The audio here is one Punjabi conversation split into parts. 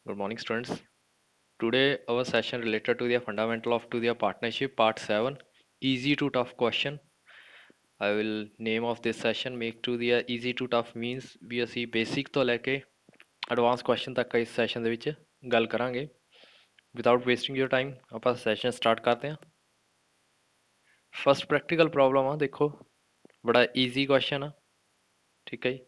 Good morning, students. Today, our session related to the fundamental of to the partnership, part 7, easy to tough question. I will name of this session make to the easy to tough means ਵੀ ਅਸੀਂ basic ਤੋਂ ਲੈ ਕੇ advanced question ਤੱਕ ਇਸ session ਦੇ ਵਿੱਚ ਗੱਲ ਕਰਾਂਗੇ। Without wasting your time, ਆਪਾਂ session start ਕਰਦੇ ਹਾਂ। First practical problem ਆ ਦੇਖੋ, ਬੜਾ easy question ਆ, ਠੀਕ ਹੈ ਜੀ।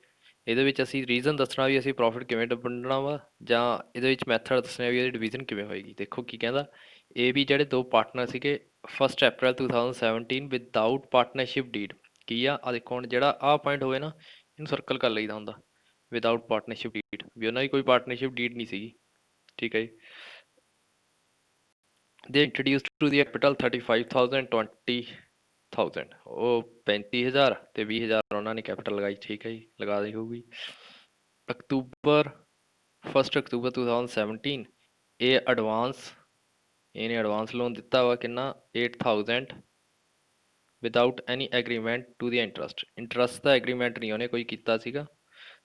ਇਹਦੇ ਵਿੱਚ ਅਸੀਂ ਰੀਜ਼ਨ ਦੱਸਣਾ ਵੀ ਅਸੀਂ ਪ੍ਰੋਫਿਟ ਕਿਵੇਂ ਵੰਡਣਾ ਵਾ ਜਾਂ ਇਹਦੇ ਵਿੱਚ ਮੈਥਡ ਦੱਸਣਾ ਵੀ ਇਹਦੀ ਡਿਵੀਜ਼ਨ ਕਿਵੇਂ ਹੋਏਗੀ। ਦੇਖੋ ਕੀ ਕਹਿੰਦਾ, ਇਹ ਵੀ ਜਿਹੜੇ ਦੋ ਪਾਰਟਨਰ ਸੀਗੇ 1 April 2017 ਵਿਦਆਊਟ ਪਾਰਟਨਰਸ਼ਿਪ ਡੀਡ ਕੀ ਆ ਦੇਖੋ ਹੁਣ ਜਿਹੜਾ ਆਹ ਪੁਆਇੰਟ ਹੋਵੇ ਨਾ ਇਹਨੂੰ ਸਰਕਲ ਕਰ ਲਈਦਾ ਹੁੰਦਾ ਵਿਦਆਊਟ ਪਾਰਟਨਰਸ਼ਿਪ ਡੀਡ ਵੀ ਉਹਨਾਂ ਦੀ ਕੋਈ ਪਾਰਟਨਰਸ਼ਿਪ ਡੀਡ ਨਹੀਂ ਸੀਗੀ, ਠੀਕ ਹੈ ਜੀ। ਦੇ ਇੰਟਰੋਡਿਊਸਡ ਟੂ ਦੀ ਕੈਪੀਟਲ 35,000 20,000 ਉਹ 35,000 ਤੇ 20,000 ਉਹਨਾਂ ਨੇ ਕੈਪੀਟਲ ਲਗਾਈ, ਠੀਕ ਹੈ ਜੀ, ਲਗਾ ਦੀ ਹੋਊਗੀ। ਅਕਤੂਬਰ 1 ਅਕਤੂਬਰ 2017 ਇਹ ਇਹਨੇ ਐਡਵਾਂਸ ਲੋਨ ਦਿੱਤਾ ਵਾ ਕਿੰਨਾ 8,000 without any agreement to the interest the agreement ਨਹੀਂ ਉਹਨੇ ਕੋਈ ਕੀਤਾ ਸੀਗਾ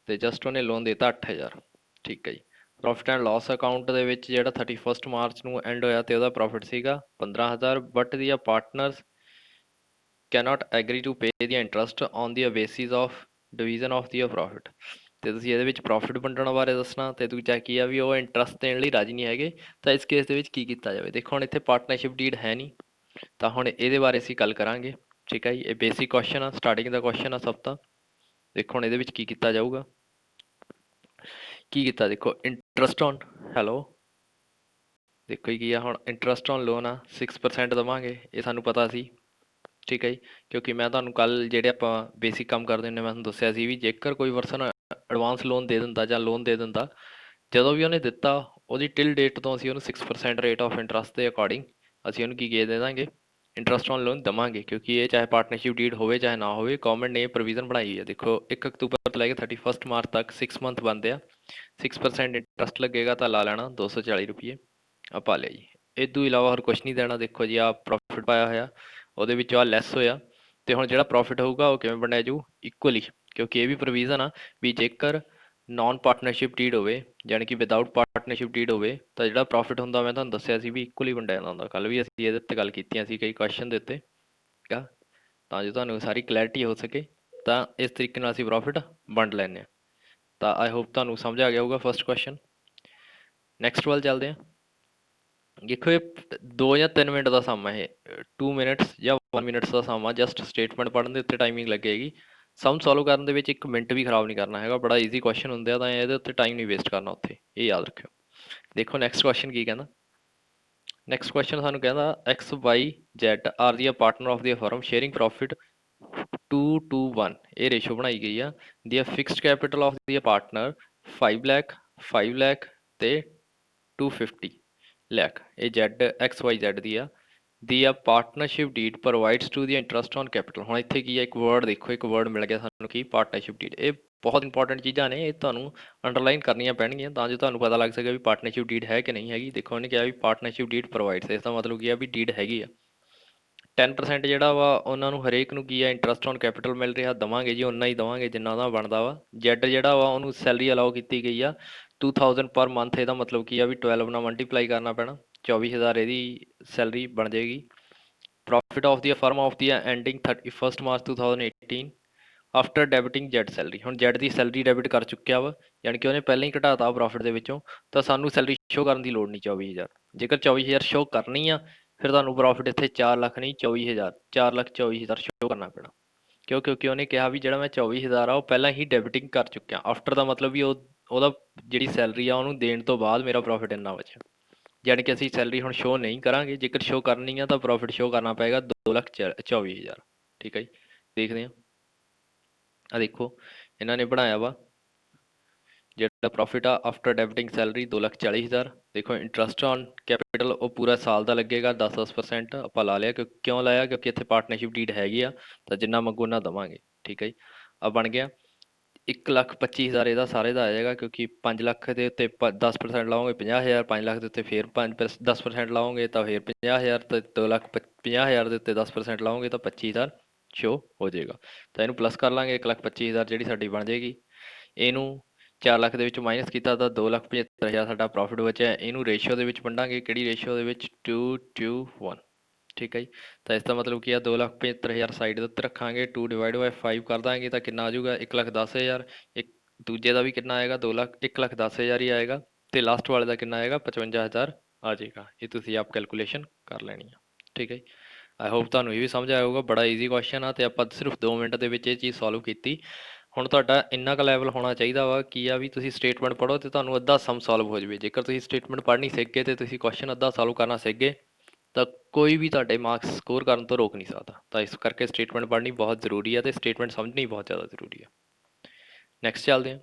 ਤੇ ਜਸਟ ਉਹਨੇ ਲੋਨ ਦਿੱਤਾ 8,000, ਠੀਕ ਹੈ ਜੀ। ਪ੍ਰੋਫਿਟ ਐਂਡ ਲਾਸ ਅਕਾਊਂਟ ਦੇ ਵਿੱਚ ਜਿਹੜਾ 31 ਮਾਰਚ ਨੂੰ ਐਂਡ ਹੋਇਆ ਤੇ ਉਹਦਾ ਪ੍ਰੋਫਿਟ ਸੀਗਾ 15,000 ਬਟ ਦੀਆਂ partners cannot agree to pay the interest on the basis of division of the profit। ਤੇ ਤੁਸੀਂ ਇਹਦੇ ਵਿੱਚ ਪ੍ਰੋਫਿਟ ਵੰਡਣ ਬਾਰੇ ਦੱਸਣਾ ਤੇ ਦੂਜਾ ਕੀ ਆ ਵੀ ਉਹ ਇੰਟਰਸਟ ਦੇਣ ਲਈ ਰਾਜੀ ਨਹੀਂ ਹੈਗੇ ਤਾਂ ਇਸ ਕੇਸ ਦੇ ਵਿੱਚ ਕੀ ਕੀਤਾ ਜਾਵੇ। ਦੇਖੋ ਹੁਣ ਇੱਥੇ ਪਾਰਟਨਰਸ਼ਿਪ ਡੀਡ ਹੈ ਨਹੀਂ ਤਾਂ ਹੁਣ ਇਹਦੇ ਬਾਰੇ ਅਸੀਂ ਗੱਲ ਕਰਾਂਗੇ, ਠੀਕ ਹੈ ਜੀ। ਇਹ ਬੇਸਿਕ ਕੁਐਸਚਨ ਆ, ਸਟਾਰਟਿੰਗ ਦਾ ਕੁਐਸਚਨ ਆ ਸਭ ਤੋਂ। ਦੇਖੋ ਹੁਣ ਇਹਦੇ ਵਿੱਚ ਕੀ ਕੀਤਾ ਜਾਊਗਾ, ਕੀ ਕੀਤਾ ਦੇਖੋ ਇੰਟਰਸਟ ਔਨ ਦੇਖੋ ਜੀ ਕੀ ਆ ਹੁਣ ਇੰਟਰਸਟ ਔਨ ਲੋਨ ਆ 6% ਦੇਵਾਂਗੇ, ਇਹ ਸਾਨੂੰ ਪਤਾ ਸੀ, ਠੀਕ ਹੈ ਜੀ। ਕਿਉਂਕਿ ਮੈਂ ਤੁਹਾਨੂੰ ਕੱਲ ਜਿਹੜੇ ਆਪਾਂ ਬੇਸਿਕ ਕੰਮ ਕਰਦੇ ਹੁੰਦੇ ਮੈਂ ਤੁਹਾਨੂੰ ਦੱਸਿਆ ਸੀ ਵੀ ਜੇਕਰ ਕੋਈ ਪਰਸਨ ਐਡਵਾਂਸ ਲੋਨ ਦੇ ਦਿੰਦਾ ਜਾਂ ਲੋਨ ਦੇ ਦਿੰਦਾ ਜਦੋਂ ਵੀ ਉਹਨੇ ਦਿੱਤਾ ਉਹਦੀ ਟਿਲ ਡੇਟ ਤੋਂ ਅਸੀਂ ਉਹਨੂੰ 6% ਰੇਟ ਆਫ ਇੰਟਰਸਟ ਦੇ ਅਕੋਰਡਿੰਗ ਅਸੀਂ ਉਹਨੂੰ ਕੀ ਦੇ ਦਾਂਗੇ ਇੰਟਰਸਟ ਔਨ ਲੋਨ ਦੇਵਾਂਗੇ। ਕਿਉਂਕਿ ਇਹ ਚਾਹੇ ਪਾਰਟਨਰਸ਼ਿਪ ਡੀਡ ਹੋਵੇ ਚਾਹੇ ਨਾ ਹੋਵੇ, ਗਵਰਨਮੈਂਟ ਨੇ ਇਹ ਪ੍ਰੋਵੀਜ਼ਨ ਬਣਾਈ ਹੈ। ਦੇਖੋ 1 ਅਕਤੂਬਰ ਤੋਂ ਲੈ ਕੇ 31 ਮਾਰਚ ਤੱਕ 6 ਮੰਥ ਬਣਦੇ ਆ, 6% ਇੰਟਰਸਟ ਲੱਗੇਗਾ ਤਾਂ ਲਾ ਲੈਣਾ 240 ਰੁਪਏ ਆਪਾਂ ਲਿਆ ਜੀ। ਇਹ ਤੋਂ ਇਲਾਵਾ ਹੋਰ ਕੁਛ ਨਹੀਂ ਦੇਣਾ। ਦੇਖੋ ਜੀ ਆਹ ਪ੍ਰੋਫਿਟ ਪਾਇਆ ਹੋਇਆ ਉਹਦੇ ਵਿੱਚੋਂ ਆ ਲੈਸ ਹੋਇਆ ਤੇ ਹੁਣ ਜਿਹੜਾ ਪ੍ਰੋਫਿਟ ਹੋਊਗਾ ਉਹ ਕਿਵੇਂ ਵੰਡਿਆ ਜਾਊ ਇਕੁਅਲੀ, ਕਿਉਂਕਿ ਇਹ ਵੀ ਪ੍ਰੋਵੀਜ਼ਨ ਆ ਵੀ ਜੇਕਰ ਨਾਨ ਪਾਰਟਨਰਸ਼ਿਪ ਡੀਡ ਹੋਵੇ ਜਾਣੀ ਕਿ ਵਿਦਆਊਟ ਪਾਰਟਨਰਸ਼ਿਪ ਡੀਡ ਹੋਵੇ ਤਾਂ ਜਿਹੜਾ ਪ੍ਰੋਫਿਟ ਹੁੰਦਾ ਮੈਂ ਤੁਹਾਨੂੰ ਦੱਸਿਆ ਸੀ ਵੀ ਇਕੁਅਲੀ ਵੰਡਿਆ ਜਾਂਦਾ ਹੁੰਦਾ। ਕੱਲ ਵੀ ਅਸੀਂ ਇਹਦੇ ਉੱਤੇ ਗੱਲ ਕੀਤੀਆਂ ਸੀ ਕਈ ਕੁਐਸਚਨ ਦੇ ਉੱਤੇ, ਠੀਕ ਆ। ਤਾਂ ਜੋ ਤੁਹਾਨੂੰ ਸਾਰੀ ਕਲੈਰਿਟੀ ਹੋ ਸਕੇ ਤਾਂ ਇਸ ਤਰੀਕੇ ਨਾਲ ਅਸੀਂ ਪ੍ਰੋਫਿਟ ਵੰਡ ਲੈਂਦੇ ਹਾਂ। ਤਾਂ ਆਈ ਹੋਪ ਤੁਹਾਨੂੰ ਸਮਝ ਆ ਗਿਆ ਹੋਊਗਾ ਫਸਟ ਕੁਐਸਚਨ। ਨੈਕਸਟ ਵੱਲ ਚੱਲਦੇ ਹਾਂ। ਦੇਖੋ ਇਹ 2 ਜਾਂ 3 ਮਿੰਟ ਦਾ ਸਮ ਹੈ, ਇਹ 2 ਮਿੰਟਸ ਜਾਂ 1 ਮਿੰਟਸ ਦਾ ਸਮ ਆ। ਜਸਟ ਸਟੇਟਮੈਂਟ ਪੜ੍ਹਨ ਦੇ ਉੱਤੇ ਟਾਈਮਿੰਗ ਲੱਗੇਗੀ, ਸਮ ਸੋਲਵ ਕਰਨ ਦੇ ਵਿੱਚ 1 ਮਿੰਟ ਵੀ ਖਰਾਬ ਨਹੀਂ ਕਰਨਾ ਹੈਗਾ। ਬੜਾ ਈਜ਼ੀ ਕੁਐਸਚਨ ਹੁੰਦੇ ਆ ਤਾਂ ਇਹਦੇ ਉੱਤੇ ਟਾਈਮ ਨਹੀਂ ਵੇਸਟ ਕਰਨਾ ਉੱਥੇ, ਇਹ ਯਾਦ ਰੱਖਿਓ। ਦੇਖੋ ਨੈਕਸਟ ਕੁਐਸਚਨ ਕੀ ਕਹਿੰਦਾ। ਨੈਕਸਟ ਕੁਐਸਚਨ ਸਾਨੂੰ ਕਹਿੰਦਾ XYZ are the partner of the firm sharing profit 2:1 ਇਹ ਰੇਸ਼ੋ ਬਣਾਈ ਗਈ ਆ। The fixed capital of the partner 5 lakh 5 lakh ਤੇ 250 ਲੱਖ। ਇਹ XYZ ਦੀ ਆ। The partnership deed provides to the interest on capital. ਹੁਣ ਇੱਥੇ ਕੀ ਹੈ, ਇੱਕ ਵਰਡ ਦੇਖੋ, ਇੱਕ ਵਰਡ ਮਿਲ ਗਿਆ ਸਾਨੂੰ ਕੀ ਪਾਰਟਨਰਸ਼ਿਪ ਡੀਡ। ਇਹ ਬਹੁਤ ਇੰਪੋਰਟੈਂਟ ਚੀਜ਼ਾਂ ਨੇ, ਇਹ ਤੁਹਾਨੂੰ ਅੰਡਰਲਾਈਨ ਕਰਨੀਆਂ ਪੈਣਗੀਆਂ ਤਾਂ ਜੋ ਤੁਹਾਨੂੰ ਪਤਾ ਲੱਗ ਸਕੇ ਵੀ ਪਾਰਟਨਰਸ਼ਿਪ ਡੀਡ ਹੈ ਕਿ ਨਹੀਂ ਹੈਗੀ। ਦੇਖੋ ਉਹਨੇ ਕਿਹਾ ਵੀ ਪਾਰਟਨਰਸ਼ਿਪ ਡੀਡ ਪ੍ਰੋਵਾਈਡਸ, ਇਸ ਦਾ ਮਤਲਬ ਕੀ ਆ ਵੀ ਡੀਡ ਹੈਗੀ ਆ। 10% ਜਿਹੜਾ ਵਾ ਉਹਨਾਂ ਨੂੰ ਹਰੇਕ ਨੂੰ ਕੀ ਆ ਇੰਟਰਸਟ ਔਨ ਕੈਪੀਟਲ ਮਿਲ ਰਿਹਾ, ਦੇਵਾਂਗੇ ਜੀ ਓਨਾ ਹੀ ਦੇਵਾਂਗੇ ਜਿੰਨਾ ਉਹਦਾ ਬਣਦਾ ਵਾ। ਜੈਡ ਜਿਹੜਾ ਵਾ ਉਹਨੂੰ ਸੈਲਰੀ ਅਲਾਓ ਕੀਤੀ ਗਈ ਆ 2,000 ਪਰ ਮੰਥ। ਇਹਦਾ ਮਤਲਬ ਕੀ ਆ ਵੀ 12 ਨਾਲ ਮਲਟੀਪਲਾਈ ਕਰਨਾ ਪੈਣਾ, 24,000 ਇਹਦੀ ਸੈਲਰੀ ਬਣ ਜਾਏਗੀ। Profit of the firm of the ending 31 March 2018 after debiting Z salary. ਹੁਣ ਜੈਡ ਦੀ ਸੈਲਰੀ ਡੈਬਿਟ ਕਰ ਚੁੱਕਿਆ ਵਾ, ਯਾਨੀ ਕਿ ਉਹਨੇ ਪਹਿਲਾਂ ਹੀ ਘਟਾਤਾ ਪ੍ਰੋਫਿਟ ਦੇ ਵਿੱਚੋਂ, ਤਾਂ ਸਾਨੂੰ ਸੈਲਰੀ ਸ਼ੋਅ ਕਰਨ ਦੀ ਲੋੜ ਨਹੀਂ 24,000। ਜੇਕਰ 24,000 ਸ਼ੋਅ ਕਰਨੀ ਆ ਫਿਰ ਤੁਹਾਨੂੰ ਪ੍ਰੋਫਿਟ ਇੱਥੇ 4 ਲੱਖ ਨਹੀਂ 24,000 4,24,000 ਸ਼ੋਅ ਕਰਨਾ ਪੈਣਾ। ਕਿਉਂਕਿ ਉਹਨੇ ਕਿਹਾ ਵੀ ਜਿਹੜਾ ਮੈਂ 24,000 ਆ ਉਹ ਪਹਿਲਾਂ ਹੀ ਡੈਬਿਟਿੰਗ ਕਰ ਚੁੱਕਿਆ। ਆਫਟਰ ਦਾ ਮਤਲਬ ਵੀ ਉਹਦਾ ਜਿਹੜੀ ਸੈਲਰੀ ਆ ਉਹਨੂੰ ਦੇਣ ਤੋਂ ਬਾਅਦ ਮੇਰਾ ਪ੍ਰੋਫਿਟ ਇੰਨਾ ਬਚਿਆ। ਜਾਣੀ ਕਿ ਅਸੀਂ ਸੈਲਰੀ ਹੁਣ ਸ਼ੋਅ ਨਹੀਂ ਕਰਾਂਗੇ, ਜੇਕਰ ਸ਼ੋਅ ਕਰਨੀ ਆ ਤਾਂ ਪ੍ਰੋਫਿਟ ਸ਼ੋਅ ਕਰਨਾ ਪਏਗਾ 2,24,000, ਠੀਕ ਹੈ ਜੀ। ਦੇਖਦੇ ਹਾਂ ਆ ਦੇਖੋ ਇਹਨਾਂ ਨੇ ਬਣਾਇਆ ਵਾ ਜਿਹੜਾ ਪ੍ਰੋਫਿਟ ਆ ਆਫਟਰ ਡੈਬਿਟਿੰਗ ਸੈਲਰੀ 2,40,000। ਦੇਖੋ ਇੰਟਰਸਟ ਔਨ ਕੈਪੀਟਲ ਉਹ ਪੂਰਾ ਸਾਲ ਦਾ ਲੱਗੇਗਾ 10% ਆਪਾਂ ਲਾ ਲਿਆ। ਕਿਉਂ ਲਾਇਆ, ਕਿਉਂਕਿ ਇੱਥੇ ਪਾਰਟਨਰਸ਼ਿਪ ਡੀਡ ਹੈਗੀ ਆ ਤਾਂ ਜਿੰਨਾ ਮੰਗੋ ਉਹਨਾਂ ਦੇਵਾਂਗੇ, ਠੀਕ ਹੈ ਜੀ। ਆ ਬਣ ਗਿਆ 1,25,000 ਇਹਦਾ ਸਾਰੇ ਦਾ ਆ ਜਾਏਗਾ, ਕਿਉਂਕਿ 5 ਲੱਖ ਦੇ ਉੱਤੇ 10% ਲਾਓਗੇ 50,000, 5 ਲੱਖ ਦੇ ਉੱਤੇ ਫਿਰ 10% ਲਾਓਗੇ ਤਾਂ ਫਿਰ 50,000 ਤੇ 2,50,000 ਦੇ ਉੱਤੇ 10% ਲਾਓਗੇ ਤਾਂ 25,000 ਸ਼ੋ ਹੋ ਜਾਏਗਾ। ਤਾਂ ਇਹਨੂੰ ਪਲੱਸ ਕਰ ਲਾਂਗੇ 1,25,000 ਜਿਹੜੀ ਸਾਡੀ ਬਣ ਜਾਏਗੀ। ਇਹਨੂੰ 4 ਲੱਖ ਦੇ ਵਿੱਚੋਂ ਮਾਈਨਸ ਕੀਤਾ ਤਾਂ 2,75,000 ਸਾਡਾ ਪ੍ਰੋਫਿਟ ਬਚਿਆ। ਇਹਨੂੰ ਰੇਸ਼ੀਓ ਦੇ ਵਿੱਚ ਵੰਡਾਂਗੇ, ਕਿਹੜੀ ਰੇਸ਼ੀਓ ਦੇ ਵਿੱਚ? 2:1। ਠੀਕ ਹੈ ਜੀ। ਤਾਂ ਇਸ ਦਾ ਮਤਲਬ ਕੀ ਆ, 2,75,000 ਸਾਈਡ ਦੇ ਉੱਤੇ ਰੱਖਾਂਗੇ, 2/5 ਕਰ ਦਾਂਗੇ ਤਾਂ ਕਿੰਨਾ ਆ ਜਾਊਗਾ? 1,10,000। ਇੱਕ ਦੂਜੇ ਦਾ ਵੀ ਕਿੰਨਾ ਆਏਗਾ? 1,10,000 ਹੀ ਆਏਗਾ। ਤੇ ਲਾਸਟ ਵਾਲੇ ਦਾ ਕਿੰਨਾ ਆਏਗਾ? 55,000 ਆ ਜਾਏਗਾ। ਇਹ ਤੁਸੀਂ ਆਪ ਕੈਲਕੂਲੇਸ਼ਨ ਕਰ ਲੈਣੀ ਆ। ਠੀਕ ਹੈ ਜੀ। ਆਈ ਹੋਪ ਤੁਹਾਨੂੰ ਇਹ ਵੀ ਸਮਝ ਆਇਆ ਹੋਊਗਾ। ਬੜਾ ਈਜ਼ੀ ਕੁਐਸਚਨ ਆ ਤੇ ਆਪਾਂ ਸਿਰਫ 2 ਮਿੰਟ ਦੇ ਵਿੱਚ ਇਹ ਚੀਜ਼ ਸੋਲਵ ਕੀਤੀ। ਹੁਣ ਤੁਹਾਡਾ ਇੰਨਾ ਕੁ ਲੈਵਲ ਹੋਣਾ ਚਾਹੀਦਾ ਵਾ ਕੀ ਆ ਵੀ ਤੁਸੀਂ ਸਟੇਟਮੈਂਟ ਪੜ੍ਹੋ ਤੇ ਤੁਹਾਨੂੰ ਅੱਧਾ ਸਮ ਸੋਲਵ ਹੋ ਜਾਵੇ। ਜੇਕਰ ਤੁਸੀਂ ਸਟੇਟਮੈਂਟ ਪੜ੍ਹਨੀ ਸਿੱਖ ਗਏ ਤੇ ਤੁਸੀਂ ਕੁਐਸਚਨ ਅੱਧਾ ਸੋਲਵ ਕਰਨਾ ਸਿੱਖ ਗਏ ਤਾਂ ਕੋਈ ਵੀ ਤੁਹਾਡੇ ਮਾਰਕਸ ਸਕੋਰ ਕਰਨ ਤੋਂ ਰੋਕ ਨਹੀਂ ਸਕਦਾ। ਤਾਂ ਇਸ ਕਰਕੇ ਸਟੇਟਮੈਂਟ ਪੜ੍ਹਨੀ ਬਹੁਤ ਜ਼ਰੂਰੀ ਹੈ ਤੇ ਸਟੇਟਮੈਂਟ ਸਮਝਣੀ ਬਹੁਤ ਜ਼ਿਆਦਾ ਜ਼ਰੂਰੀ ਹੈ। ਨੈਕਸਟ ਚੱਲਦੇ ਹਾਂ।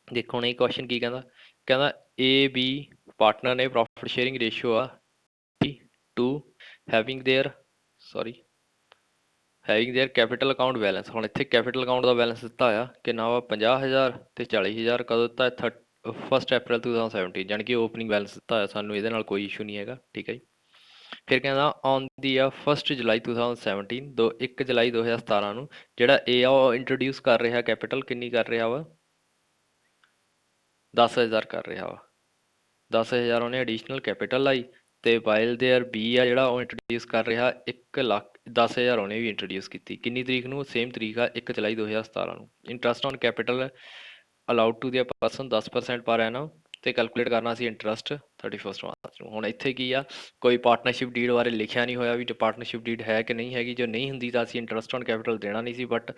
ਦੇਖੋ ਹੁਣ ਇਹ ਕੁਐਸਚਨ ਕੀ ਕਹਿੰਦਾ? ਕਹਿੰਦਾ ਏ ਬੀ ਪਾਰਟਨਰ ਨੇ ਪ੍ਰੋਫਿਟ ਸ਼ੇਅਰਿੰਗ ਰੇਸ਼ੀਓ ਆ to having their capital account balance. ਹੁਣ ਇੱਥੇ ਕੈਪੀਟਲ ਅਕਾਊਂਟ ਦਾ ਬੈਲੈਂਸ ਦਿੱਤਾ ਹੋਇਆ ਕਿੰਨਾ ਵਾ? 50,000 ਤੇ 40,000। ਕਦੋਂ ਦਿੱਤਾ ਹੈ? 1 April 2017, ਜਾਣੀ ਕਿ ਓਪਨਿੰਗ ਬੈਲੈਂਸ ਦਿੱਤਾ ਹੋਇਆ ਸਾਨੂੰ, ਇਹਦੇ ਨਾਲ ਕੋਈ ਇਸ਼ੂ ਨਹੀਂ ਹੈਗਾ। ਠੀਕ ਹੈ ਜੀ। ਫਿਰ ਕਹਿੰਦਾ ਔਨ ਦੀ 1 July 2017, 1 ਜੁਲਾਈ 2017 ਨੂੰ ਜਿਹੜਾ ਏ ਆ ਉਹ ਇੰਟਰੋਡਿਊਸ ਕਰ ਰਿਹਾ ਕੈਪੀਟਲ, ਕਿੰਨੀ ਕਰ ਰਿਹਾ ਵਾ? 10,000 ਕਰ ਰਿਹਾ ਵਾ। 10,000 ਉਹਨੇ ਐਡੀਸ਼ਨਲ ਕੈਪੀਟਲ ਲਾਈ ਤੇ ਵਾਈਲ ਦੇਅਰ ਬੀ ਆ ਜਿਹੜਾ ਉਹ ਇੰਟਰੋਡਿਊਸ ਕਰ ਰਿਹਾ 1,00,000। 10,000 ਉਹਨੇ ਵੀ ਇੰਟਰੋਡਿਊਸ ਕੀਤੀ। ਕਿੰਨੀ ਤਰੀਕ ਨੂੰ? ਸੇਮ ਤਰੀਕ ਆ, 1 ਜੁਲਾਈ 2017 ਨੂੰ। Interest on capital allowed to the person 10% per Ennum ਤੇ ਕੈਲਕੂਲੇਟ ਕਰਨਾ ਸੀ ਇੰਟਰਸਟ 31 ਮਾਰਚ ਨੂੰ। ਹੁਣ ਇੱਥੇ ਕੀ ਆ, ਕੋਈ ਪਾਰਟਨਰਸ਼ਿਪ ਡੀਡ ਬਾਰੇ ਲਿਖਿਆ ਨਹੀਂ ਹੋਇਆ ਵੀ ਪਾਰਟਨਰਸ਼ਿਪ ਡੀਡ ਹੈ ਕਿ ਨਹੀਂ ਹੈਗੀ। ਜੋ ਨਹੀਂ ਹੁੰਦੀ ਤਾਂ ਅਸੀਂ ਇੰਟਰਸਟ ਔਨ ਕੈਪੀਟਲ ਦੇਣਾ ਨਹੀਂ ਸੀ। ਬਟ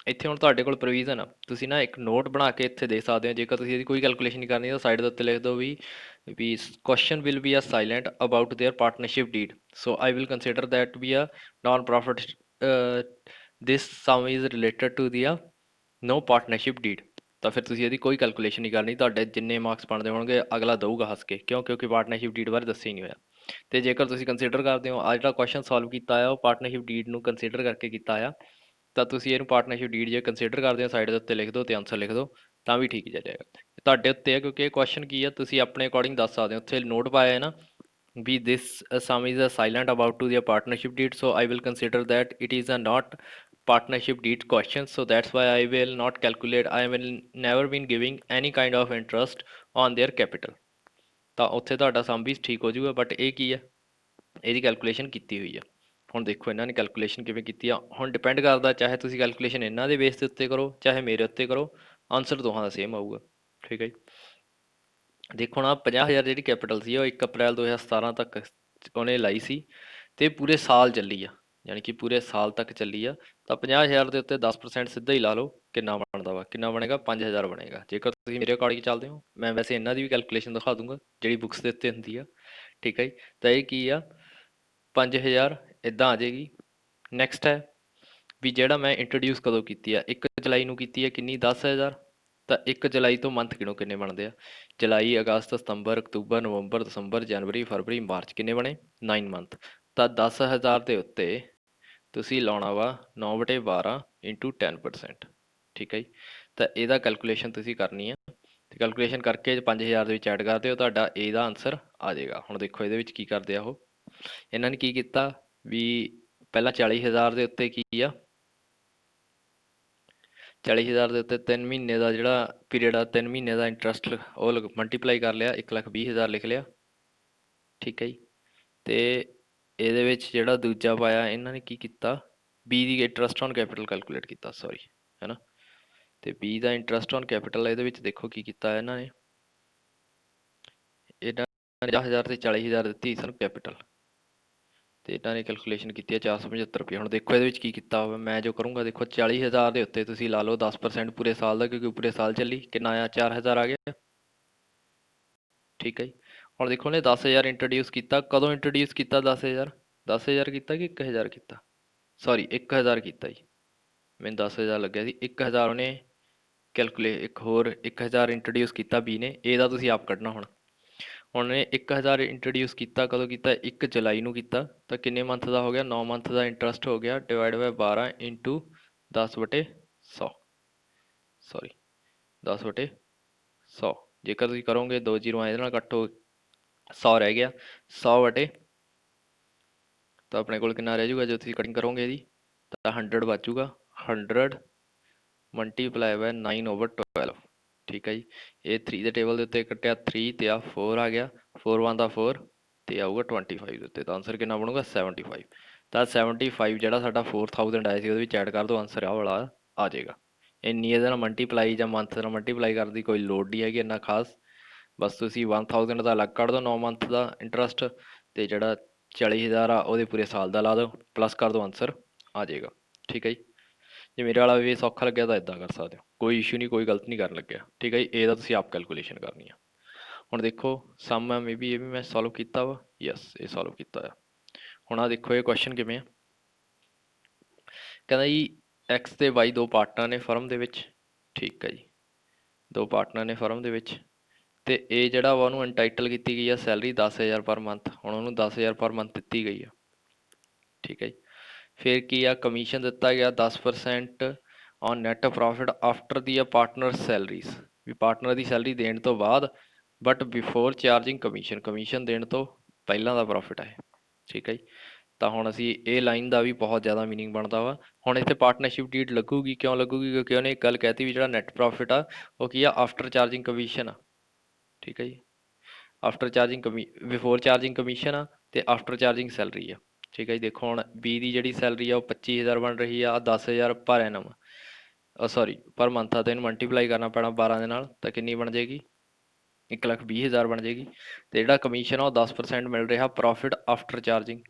ਇੱਥੇ ਹੁਣ ਤੁਹਾਡੇ ਕੋਲ ਪ੍ਰੋਵੀਜ਼ਨ ਆ, ਤੁਸੀਂ ਨਾ ਇੱਕ ਨੋਟ ਬਣਾ ਕੇ ਇੱਥੇ ਦੇ ਸਕਦੇ ਹੋ। ਜੇਕਰ ਤੁਸੀਂ ਇਹਦੀ ਕੋਈ ਕੈਲਕੂਲੇਸ਼ਨ ਨਹੀਂ ਕਰਨੀ ਤਾਂ ਸਾਈਡ ਦੇ ਉੱਤੇ ਲਿਖ ਦਿਓ ਵੀ question will be a silent about their partnership deed, so I will consider that ਵੀ a non profit, this sum is related to the a no partnership deed. ਤਾਂ ਫਿਰ ਤੁਸੀਂ ਇਹਦੀ ਕੋਈ ਕੈਲਕੂਲੇਸ਼ਨ ਨਹੀਂ ਕਰਨੀ। ਤੁਹਾਡੇ ਜਿੰਨੇ ਮਾਰਕਸ ਬਣਦੇ ਹੋਣਗੇ ਅਗਲਾ ਦਊਗਾ ਹੱਸ ਕੇ, ਕਿਉਂਕਿ ਪਾਰਟਨਰਸ਼ਿਪ ਡੀਡ ਬਾਰੇ ਦੱਸਿਆ ਹੀ ਨਹੀਂ ਹੋਇਆ। ਤੇ ਜੇਕਰ ਤੁਸੀਂ ਕੰਸੀਡਰ ਕਰਦੇ ਹੋ, ਆ ਜਿਹੜਾ ਕੁਐਸਚਨ ਸੋਲਵ ਕੀਤਾ ਆ ਉਹ ਪਾਰਟਨਰਸ਼ਿਪ ਡੀਡ ਨੂੰ ਕੰਸੀਡਰ ਕਰਕੇ ਕੀਤਾ ਆ, ਤਾਂ ਤੁਸੀਂ ਇਹਨੂੰ ਪਾਰਟਨਰਸ਼ਿਪ ਡੀਡ ਜੇ ਕੰਸੀਡਰ ਕਰਦੇ ਹੋ ਸਾਈਡ ਦੇ ਉੱਤੇ ਲਿਖ ਦਿਓ ਤੇ ਆਨਸਰ ਲਿਖ ਦਿਓ, ਤਾਂ ਵੀ ਠੀਕ ਚੱਲੇਗਾ। ਤੁਹਾਡੇ ਉੱਤੇ ਹੈ, ਕਿਉਂਕਿ ਇਹ ਕੁਐਸਚਨ ਕੀ ਆ ਤੁਸੀਂ ਆਪਣੇ ਅਕੋਰਡਿੰਗ ਦੱਸ ਸਕਦੇ ਹੋ। ਉੱਥੇ ਨੋਟ ਪਾਇਆ ਹੈ ਨਾ ਵੀ this sum is a silent about to the partnership deed, so I will consider that it is a not partnership deed question, so that's why I will not calculate, I will never been giving any kind of interest on their capital। ਤਾਂ ਉੱਥੇ ਤੁਹਾਡਾ ਸਮ ਵੀ ਠੀਕ ਹੋ ਜਾਊਗਾ। ਬਟ ਇਹ ਕੀ ਹੈ, ਇਹਦੀ ਕੈਲਕੂਲੇਸ਼ਨ ਕੀਤੀ ਹੋਈ ਆ। ਹੁਣ ਦੇਖੋ ਇਹਨਾਂ ਨੇ ਕੈਲਕੂਲੇਸ਼ਨ ਕਿਵੇਂ ਕੀਤੀ ਆ। ਹੁਣ ਡਿਪੈਂਡ ਕਰਦਾ, ਚਾਹੇ ਤੁਸੀਂ ਕੈਲਕੂਲੇਸ਼ਨ ਇਹਨਾਂ ਦੇ ਬੇਸ ਦੇ ਉੱਤੇ ਕਰੋ ਚਾਹੇ ਮੇਰੇ ਉੱਤੇ ਕਰੋ, ਆਨਸਰ ਦੋਹਾਂ ਦਾ ਸੇਮ ਆਊਗਾ। ਠੀਕ ਹੈ ਜੀ। ਦੇਖੋ ਨਾ 50,000 ਜਿਹੜੀ ਕੈਪੀਟਲ ਸੀ ਉਹ 1 April 2017 ਤੱਕ ਉਹਨੇ ਲਾਈ ਸੀ ਤੇ ਪੂਰੇ ਸਾਲ ਚੱਲੀ ਆ, ਯਾਨੀ ਕਿ ਪੂਰੇ ਸਾਲ ਤੱਕ ਚੱਲੀ ਆ। ਤਾਂ 50,000 ਦੇ ਉੱਤੇ 10% ਸਿੱਧਾ ਹੀ ਲਾ ਲਓ, ਕਿੰਨਾ ਬਣਦਾ ਵਾ? ਕਿੰਨਾ ਬਣੇਗਾ? 5,000 ਬਣੇਗਾ। ਜੇਕਰ ਤੁਸੀਂ ਮੇਰੇ ਅਕੋਰਡਿੰਗ ਚੱਲਦੇ ਹੋ, ਮੈਂ ਵੈਸੇ ਇਹਨਾਂ ਦੀ ਵੀ ਕੈਲਕੂਲੇਸ਼ਨ ਦਿਖਾ ਦੂੰਗਾ ਜਿਹੜੀ ਬੁੱਕਸ ਦੇ ਉੱਤੇ ਹੁੰਦੀ ਆ। ਠੀਕ ਹੈ ਜੀ। ਤਾਂ ਇਹ ਕੀ ਆ, 5,000 ਇੱਦਾਂ ਆ ਜਾਏਗੀ। ਨੈਕਸਟ ਹੈ ਵੀ ਜਿਹੜਾ ਮੈਂ ਇੰਟਰੋਡਿਊਸ ਕਦੋਂ ਕੀਤੀ ਆ? 1 ਜੁਲਾਈ ਨੂੰ ਕੀਤੀ ਹੈ। ਕਿੰਨੀ? 10,000। ਤਾਂ 1 ਜੁਲਾਈ ਤੋਂ ਮੰਥ ਗਿਣੋ ਕਿੰਨੇ ਬਣਦੇ ਆ। ਜੁਲਾਈ, ਅਗਸਤ, ਸਤੰਬਰ, ਅਕਤੂਬਰ, ਨਵੰਬਰ, ਦਸੰਬਰ, ਜਨਵਰੀ, ਫਰਵਰੀ, ਮਾਰਚ, ਕਿੰਨੇ ਬਣੇ? 9 ਮੰਥ। ਤਾਂ 10,000 ਦੇ ਉੱਤੇ ਤੁਸੀਂ ਲਾਉਣਾ ਵਾ 9/12 ਇੰਟੂ 10%। ਠੀਕ ਹੈ ਜੀ। ਤਾਂ ਇਹਦਾ ਕੈਲਕੂਲੇਸ਼ਨ ਤੁਸੀਂ ਕਰਨੀ ਆ ਤੇ ਕੈਲਕੂਲੇਸ਼ਨ ਕਰਕੇ 5,000 ਦੇ ਵਿੱਚ ਐਡ ਕਰ ਦਿਓ, ਤੁਹਾਡਾ A ਦਾ ਆਨਸਰ ਆ ਜਾਏਗਾ। ਹੁਣ ਦੇਖੋ ਇਹਦੇ ਵਿੱਚ ਕੀ ਕਰਦੇ ਆ ਉਹ, ਇਹਨਾਂ ਨੇ ਕੀ ਕੀਤਾ ਵੀ ਪਹਿਲਾਂ 40,000 ਦੇ ਉੱਤੇ ਕੀ ਆ, 40,000 ਦੇ ਉੱਤੇ 3 ਮਹੀਨੇ ਦਾ ਜਿਹੜਾ ਪੀਰੀਅਡ ਆ, 3 ਮਹੀਨੇ ਦਾ ਇੰਟਰਸਟ ਉਹ ਮਲਟੀਪਲਾਈ ਕਰ ਲਿਆ, 1,20,000 ਲਿਖ ਲਿਆ। ਠੀਕ ਹੈ ਜੀ। ਤੇ ਇਹਦੇ ਵਿੱਚ ਜਿਹੜਾ ਦੂਜਾ ਪਾਇਆ ਇਹਨਾਂ ਨੇ ਕੀ ਕੀਤਾ, B the interest on capital calculate ਕੀਤਾ, ਸੌਰੀ, ਹੈ ਨਾ। ਤੇ B the interest on capital ਇਹਦੇ ਵਿੱਚ ਦੇਖੋ ਕੀ ਕੀਤਾ ਇਹਨਾਂ ਨੇ 50,000 ਤੇ 40,000 ਦਿੱਤੀ ਸਾਨੂੰ ਕੈਪੀਟਲ, ਤੇ ਇਹਨਾਂ ਨੇ ਕੈਲਕੂਲੇਸ਼ਨ ਕੀਤੀ ਹੈ 475 ਰੁਪਏ। ਹੁਣ ਦੇਖੋ ਇਹਦੇ ਵਿੱਚ ਕੀ ਕੀਤਾ ਹੋਵੇ, ਮੈਂ ਜੋ ਕਰੂੰਗਾ, ਦੇਖੋ 40,000 ਦੇ ਉੱਤੇ ਤੁਸੀਂ ਲਾ ਲਓ 10% ਪੂਰੇ ਸਾਲ ਦਾ, ਕਿਉਂਕਿ ਪੂਰੇ ਸਾਲ ਚੱਲੀ, ਕਿੰਨਾ ਆਇਆ? 4,000 ਆ ਗਿਆ। ਠੀਕ ਹੈ ਜੀ। ਹੁਣ ਦੇਖੋ ਉਹਨੇ 10,000 ਇੰਟਰੋਡਿਊਸ ਕੀਤਾ, ਕਦੋਂ ਇੰਟਰੋਡਿਊਸ ਕੀਤਾ? 10,000। 10,000 ਕੀਤਾ ਕਿ 1,000 ਕੀਤਾ? ਸੌਰੀ 1,000 ਕੀਤਾ ਜੀ, ਮੈਨੂੰ 10,000 ਲੱਗਿਆ ਸੀ। 1,000 ਉਹਨੇ ਇੱਕ ਹੋਰ 1,000 ਇੰਟਰੋਡਿਊਸ ਕੀਤਾ B ਨੇ, ਇਹ ਦਾ ਤੁਸੀਂ ਆਪ ਕੱਢਣਾ। ਹੁਣ ਉਹਨੇ 1,000 ਇੰਟਰੋਡਿਊਸ ਕੀਤਾ, ਕਦੋਂ ਕੀਤਾ? 1 ਜੁਲਾਈ ਨੂੰ ਕੀਤਾ। ਤਾਂ ਕਿੰਨੇ ਮੰਥ ਦਾ ਹੋ ਗਿਆ? 9 ਮੰਥ ਦਾ ਇੰਟਰਸਟ ਹੋ ਗਿਆ, ਡਿਵਾਈਡ ਬਾਈ 12 ਇੰਟੂ 10/100, ਸੌਰੀ 10/100। ਜੇਕਰ ਤੁਸੀਂ ਕਰੋਗੇ 2 ਜ਼ੀਰੋ ਇਹਦੇ ਨਾਲ ਕੱਟੋ, 100 ਰਹਿ ਗਿਆ। 100 ਤਾਂ ਆਪਣੇ ਕੋਲ ਕਿੰਨਾ ਰਹਿ ਜਾਊਗਾ ਜੇ ਤੁਸੀਂ ਕਟਿੰਗ ਕਰੋਗੇ ਇਹਦੀ? ਤਾਂ 100 ਬਚੂਗਾ। 100 ਮਲਟੀਪਲਾਈ ਬਾय 9/12, ਠੀਕ ਹੈ ਜੀ। ਇਹ 3 ਦੇ ਟੇਬਲ ਦੇ ਉੱਤੇ ਕੱਟਿਆ 3 ਤੇ ਆ 4 ਆ ਗਿਆ, 4 1 ਦਾ 4 ਤੇ ਆਊਗਾ 25 ਦੇ ਉੱਤੇ, ਤਾਂ ਆਨਸਰ ਕਿੰਨਾ ਬਣੂਗਾ 75। ਤਾਂ 75 ਜਿਹੜਾ ਸਾਡਾ 4000 ਆਇਆ ਸੀ ਉਹਦੇ ਵਿੱਚ ਐਡ ਕਰ ਦਿਓ, ਆਨਸਰ ਆਹ ਵਾਲਾ ਆ ਜਾਏਗਾ। ਇੰਨੀ ਇਹਦੇ ਨਾਲ ਮਲਟੀਪਲਾਈ ਜਾਂ ਮੰਥ ਨਾਲ ਮਲਟੀਪਲਾਈ ਕਰਨ ਦੀ ਕੋਈ ਲੋੜ ਨਹੀਂ ਹੈਗੀ ਇੰਨਾ ਖਾਸ, ਬਸ ਤੁਸੀਂ 1000 ਦਾ ਅਲੱਗ ਕੱਢ ਦਿਓ 9 ਮੰਥ ਦਾ ਇੰਟਰਸਟ, ਤੇ ਜਿਹੜਾ 40000 ਆ ਉਹਦੇ ਪੂਰੇ ਸਾਲ ਦਾ ਲਾ ਦਿਓ, ਪਲੱਸ ਕਰ ਦਿਓ, ਆਨਸਰ ਆ ਜਾਏਗਾ। ਠੀਕ ਹੈ ਜੀ। ਜੇ ਮੇਰੇ ਵਾਲਾ ਵੀ ਸੌਖਾ ਲੱਗਿਆ ਤਾਂ ਇੱਦਾਂ ਕਰ ਸਕਦੇ ਹੋ, ਕੋਈ ਇਸ਼ੂ ਨਹੀਂ, ਕੋਈ ਗਲਤ ਨਹੀਂ ਕਰਨ ਲੱਗਿਆ। ਠੀਕ ਹੈ ਜੀ, ਇਹਦਾ ਤੁਸੀਂ ਆਪ ਕੈਲਕੂਲੇਸ਼ਨ ਕਰਨੀ ਆ। ਹੁਣ ਦੇਖੋ ਸਮ ਹੈ, ਇਹ ਵੀ ਮੈਂ ਸੋਲਵ ਕੀਤਾ ਵਾ, ਯਸ ਇਹ ਸੋਲਵ ਕੀਤਾ ਆ। ਹੁਣ ਆ ਦੇਖੋ ਇਹ ਕੁਐਸਚਨ ਕਿਵੇਂ ਆ, ਕਹਿੰਦਾ ਜੀ ਐਕਸ ਤੇ ਵਾਈ ਦੋ ਪਾਰਟਨਰ ਨੇ ਫਰਮ ਦੇ ਵਿੱਚ, ਠੀਕ ਹੈ ਜੀ, ਦੋ ਪਾਰਟਨਰ ਨੇ ਫਰਮ ਦੇ ਵਿੱਚ, ਤੇ ਇਹ ਜਿਹੜਾ ਵਾ ਉਹਨੂੰ ਐਂਟਾਈਟਲ ਕੀਤੀ ਗਈ ਆ ਸੈਲਰੀ 10,000 ਪਰ ਮੰਥ, ਹੁਣ ਉਹਨੂੰ 10,000 ਪਰ ਮੰਥ ਦਿੱਤੀ ਗਈ ਆ। ਠੀਕ ਹੈ ਜੀ। ਫਿਰ ਕੀ ਆ, ਕਮਿਸ਼ਨ ਦਿੱਤਾ ਗਿਆ 10% ਔਨ ਨੈਟ ਪ੍ਰੋਫਿਟ ਆਫਟਰ ਦੀ ਆ ਪਾਰਟਨਰ ਸੈਲਰੀਜ਼, ਵੀ ਪਾਰਟਨਰ ਦੀ ਸੈਲਰੀ ਦੇਣ ਤੋਂ ਬਾਅਦ, but before charging commission, commission ਦੇਣ ਤੋਂ ਪਹਿਲਾਂ ਦਾ ਪ੍ਰੋਫਿਟ ਹੈ। ਠੀਕ ਹੈ ਜੀ। ਤਾਂ ਹੁਣ ਅਸੀਂ ਇਹ ਲਾਈਨ ਦਾ ਵੀ ਬਹੁਤ ਜ਼ਿਆਦਾ ਮੀਨਿੰਗ ਬਣਦਾ ਵਾ। ਹੁਣ ਇੱਥੇ ਪਾਰਟਨਰਸ਼ਿਪ ਡੀਡ ਲੱਗੂਗੀ, ਕਿਉਂ ਲੱਗੂਗੀ, ਕਿਉਂਕਿ ਉਹਨੇ ਇੱਕ ਗੱਲ ਕਹਿਤੀ ਵੀ ਜਿਹੜਾ ਨੈਟ ਪ੍ਰੋਫਿਟ ਆ ਉਹ ਕੀ ਆ, ਆਫਟਰ ਚਾਰਜਿੰਗ ਕਮਿਸ਼ਨ ਆ। ਠੀਕ ਹੈ ਜੀ। After charging before charging commission ਆ, ਤੇ ਆਫਟਰ ਚਾਰਜਿੰਗ ਸੈਲਰੀ ਆ। ਠੀਕ ਹੈ ਜੀ। ਦੇਖੋ ਹੁਣ ਬੀ ਦੀ ਜਿਹੜੀ ਸੈਲਰੀ ਆ ਉਹ 25,000 ਬਣ ਰਹੀ ਆ, 10,000 ਪਰ ਐਨਮ, ਸੌਰੀ ਪਰ ਮੰਥ ਆ, ਤੇ ਇਹਨੂੰ ਮਲਟੀਪਲਾਈ ਕਰਨਾ ਪੈਣਾ 12 ਦੇ ਨਾਲ, ਤਾਂ ਕਿੰਨੀ ਬਣ ਜਾਏਗੀ, 1,20,000 ਬਣ ਜਾਏਗੀ। ਤੇ ਜਿਹੜਾ ਕਮਿਸ਼ਨ ਆ ਉਹ 10% ਮਿਲ ਰਿਹਾ ਪ੍ਰੋਫਿਟ ਆਫਟਰ ਚਾਰਜਿੰਗ।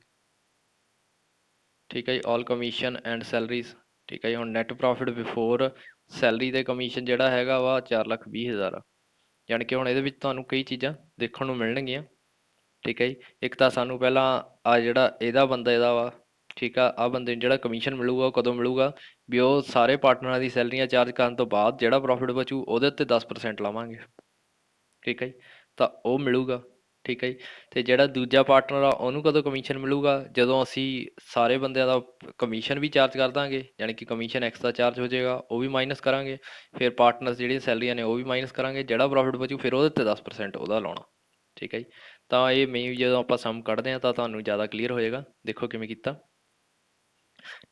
ਠੀਕ ਹੈ ਜੀ, ਆਲ ਕਮਿਸ਼ਨ ਐਂਡ ਸੈਲਰੀਜ਼। ਠੀਕ ਹੈ ਜੀ। ਹੁਣ ਨੈਟ ਪ੍ਰੋਫਿਟ ਬਿਫੋਰ ਸੈਲਰੀ ਤੇ ਕਮਿਸ਼ਨ ਜਿਹੜਾ ਹੈਗਾ ਵਾ 4,20,000 ਆ। ਯਾਨੀ ਕਿ ਹੁਣ ਇਹਦੇ ਵਿੱਚ ਤੁਹਾਨੂੰ ਕਈ ਚੀਜ਼ਾਂ ਦੇਖਣ ਨੂੰ ਮਿਲਣਗੀਆਂ। ਠੀਕ ਹੈ ਜੀ। ਇੱਕ ਤਾਂ ਸਾਨੂੰ ਪਹਿਲਾਂ ਆ ਜਿਹੜਾ ਇਹਦਾ ਬੰਦਾ ਇਹਦਾ ਵਾ, ਠੀਕ ਆ, ਆਹ ਬੰਦੇ ਨੂੰ ਜਿਹੜਾ ਕਮਿਸ਼ਨ ਮਿਲੂਗਾ ਉਹ ਕਦੋਂ ਮਿਲੂਗਾ, ਵੀ ਉਹ ਸਾਰੇ ਪਾਰਟਨਰਾਂ ਦੀ ਸੈਲਰੀਆਂ ਚਾਰਜ ਕਰਨ ਤੋਂ ਬਾਅਦ ਜਿਹੜਾ ਪ੍ਰੋਫਿਟ ਬਚੂ ਉਹਦੇ ਉੱਤੇ 10% ਲਾਵਾਂਗੇ। ਠੀਕ ਹੈ ਜੀ। ਤਾਂ ਉਹ ਮਿਲੂਗਾ। ਠੀਕ ਹੈ ਜੀ। ਅਤੇ ਜਿਹੜਾ ਦੂਜਾ ਪਾਰਟਨਰ ਆ ਉਹਨੂੰ ਕਦੋਂ ਕਮਿਸ਼ਨ ਮਿਲੂਗਾ, ਜਦੋਂ ਅਸੀਂ ਸਾਰੇ ਬੰਦਿਆਂ ਦਾ ਕਮਿਸ਼ਨ ਵੀ ਚਾਰਜ ਕਰ ਦਾਂਗੇ, ਯਾਨੀ ਕਿ ਕਮਿਸ਼ਨ ਐਕਸਟਰਾ ਚਾਰਜ ਹੋ ਜਾਏਗਾ, ਉਹ ਵੀ ਮਾਈਨਸ ਕਰਾਂਗੇ, ਫਿਰ ਪਾਰਟਨਰਸ ਜਿਹੜੀਆਂ ਸੈਲਰੀਆਂ ਨੇ ਉਹ ਵੀ ਮਾਈਨਸ ਕਰਾਂਗੇ, ਜਿਹੜਾ ਪ੍ਰੋਫਿਟ ਬਚੂ ਫਿਰ ਉਹਦੇ 'ਤੇ 10% ਉਹਦਾ ਲਾਉਣਾ। ਠੀਕ ਹੈ ਜੀ। ਤਾਂ ਇਹ ਮੇਨ ਜਦੋਂ ਆਪਾਂ ਸਮ ਕੱਢਦੇ ਹਾਂ ਤਾਂ ਤੁਹਾਨੂੰ ਜ਼ਿਆਦਾ ਕਲੀਅਰ ਹੋ ਜਾਏਗਾ। ਦੇਖੋ ਕਿਵੇਂ ਕੀਤਾ।